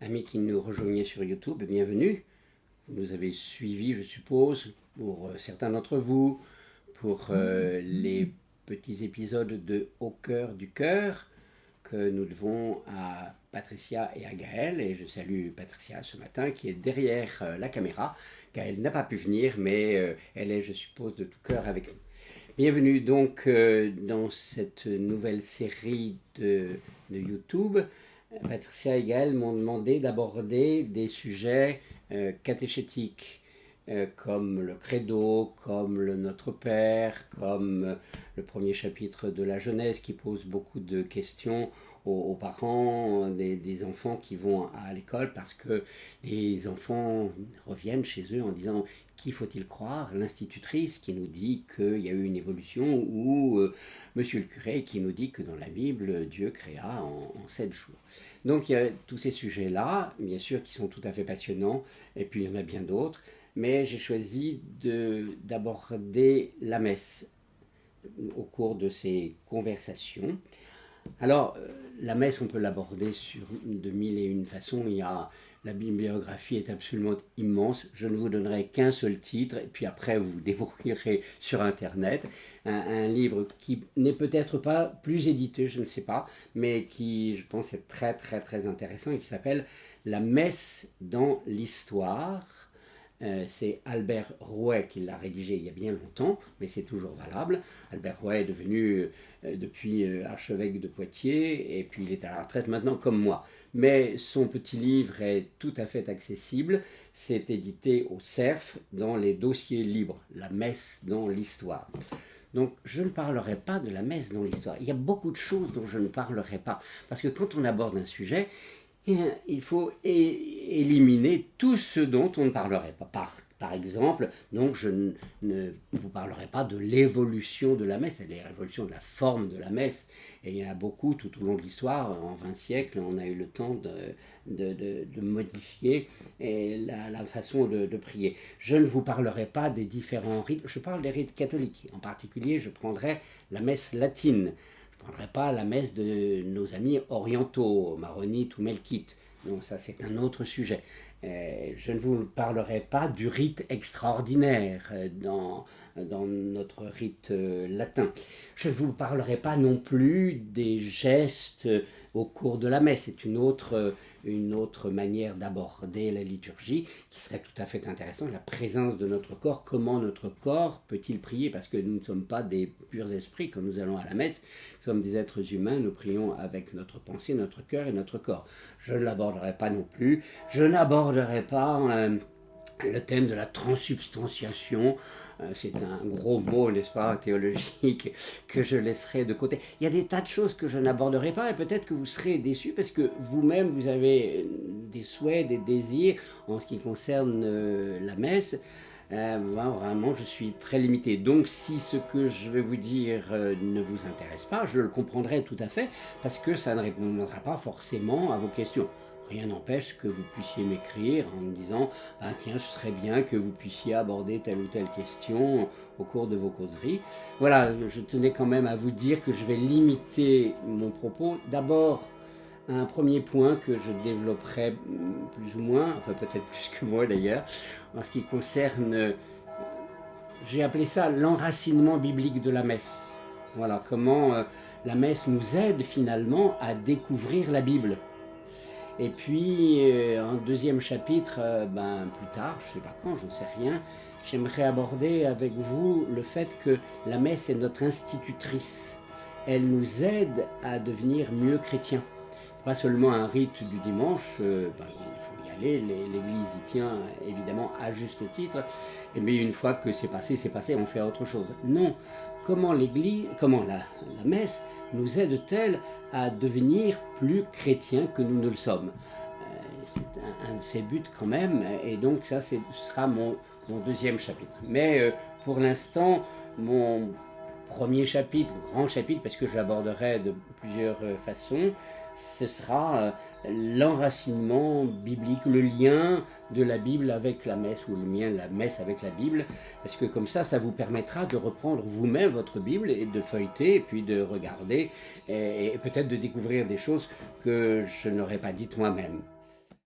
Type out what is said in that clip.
Amis qui nous rejoignaient sur YouTube, bienvenue. Vous nous avez suivis, je suppose, pour certains d'entre vous, pour les petits épisodes de Au cœur du cœur que nous devons à Patricia et à Gaël. Et je salue Patricia ce matin qui est derrière la caméra. Gaël n'a pas pu venir, mais elle est, je suppose, de tout cœur avec nous. Bienvenue donc dans cette nouvelle série de YouTube. Patricia et Gaël m'ont demandé d'aborder des sujets catéchétiques comme le credo, comme le Notre Père, comme le premier chapitre de la Genèse qui pose beaucoup de questions aux parents des enfants qui vont à l'école, parce que les enfants reviennent chez eux en disant qui faut-il croire, l'institutrice qui nous dit qu'il y a eu une évolution, ou monsieur le curé qui nous dit que dans la Bible Dieu créa en 7 jours. Donc il y a tous ces sujets-là, bien sûr, qui sont tout à fait passionnants, et puis il y en a bien d'autres, mais j'ai choisi d'aborder la messe au cours de ces conversations. Alors, la messe, on peut l'aborder de mille et une façons. La bibliographie est absolument immense. Je ne vous donnerai qu'un seul titre, et puis après vous vous débrouillerez sur Internet. Un livre qui n'est peut-être pas plus édité, je ne sais pas, mais qui, je pense, est très très très intéressant et qui s'appelle « La messe dans l'histoire ». C'est Albert Rouet qui l'a rédigé il y a bien longtemps, mais c'est toujours valable. Albert Rouet est devenu depuis archevêque de Poitiers, et puis il est à la retraite maintenant comme moi. Mais son petit livre est tout à fait accessible. C'est édité au Cerf dans les dossiers libres, la messe dans l'histoire. Donc je ne parlerai pas de la messe dans l'histoire. Il y a beaucoup de choses dont je ne parlerai pas, parce que quand on aborde un sujet, il faut éliminer tout ce dont on ne parlerait pas. Par exemple, donc je ne vous parlerai pas de l'évolution de la messe, c'est-à-dire l'évolution de la forme de la messe. Et il y en a beaucoup tout au long de l'histoire. En 20 siècles, on a eu le temps de modifier la façon de prier. Je ne vous parlerai pas des différents rites. Je parle des rites catholiques. En particulier, je prendrai la messe latine. Je ne prendrai pas la messe de nos amis orientaux, maronites ou melkites. Non, ça c'est un autre sujet. Je ne vous parlerai pas du rite extraordinaire dans notre rite latin. Je ne vous parlerai pas non plus des gestes au cours de la messe. C'est une autre manière d'aborder la liturgie qui serait tout à fait intéressante. La présence de notre corps, comment notre corps peut-il prier, parce que nous ne sommes pas des purs esprits quand nous allons à la messe, nous sommes des êtres humains, nous prions avec notre pensée, notre cœur et notre corps. Je ne l'aborderai pas non plus. Je n'aborderai pas le thème de la transsubstantiation. C'est un gros mot, n'est-ce pas, théologique, que je laisserai de côté. Il y a des tas de choses que je n'aborderai pas, et peut-être que vous serez déçus parce que vous-même, vous avez des souhaits, des désirs en ce qui concerne la messe. Vraiment, je suis très limité. Donc, si ce que je vais vous dire ne vous intéresse pas, je le comprendrai tout à fait, parce que ça ne répondra pas forcément à vos questions. Rien n'empêche que vous puissiez m'écrire en me disant « Tiens, ce serait bien que vous puissiez aborder telle ou telle question au cours de vos causeries. » Voilà, je tenais quand même à vous dire que je vais limiter mon propos. D'abord, à un premier point que je développerai plus ou moins, enfin peut-être plus que moi d'ailleurs, en ce qui concerne, j'ai appelé ça l'enracinement biblique de la messe. Voilà, comment la messe nous aide finalement à découvrir la Bible. Et puis, en deuxième chapitre, plus tard, je ne sais pas quand, j'en sais rien, j'aimerais aborder avec vous le fait que la messe est notre institutrice. Elle nous aide à devenir mieux chrétiens. Pas seulement un rite du dimanche, il faut y aller, l'Église y tient évidemment à juste titre, mais une fois que c'est passé, on fait autre chose. Non, comment la messe nous aide-t-elle à devenir plus chrétiens que nous ne le sommes? C'est un de ses buts quand même, et donc ça ce sera mon deuxième chapitre. Mais pour l'instant, mon premier chapitre, grand chapitre, parce que je l'aborderai de plusieurs façons, ce sera l'enracinement biblique, le lien de la Bible avec la messe, ou le lien de la messe avec la Bible, parce que comme ça vous permettra de reprendre vous-même votre Bible et de feuilleter, et puis de regarder, et peut-être de découvrir des choses que je n'aurais pas dites moi-même.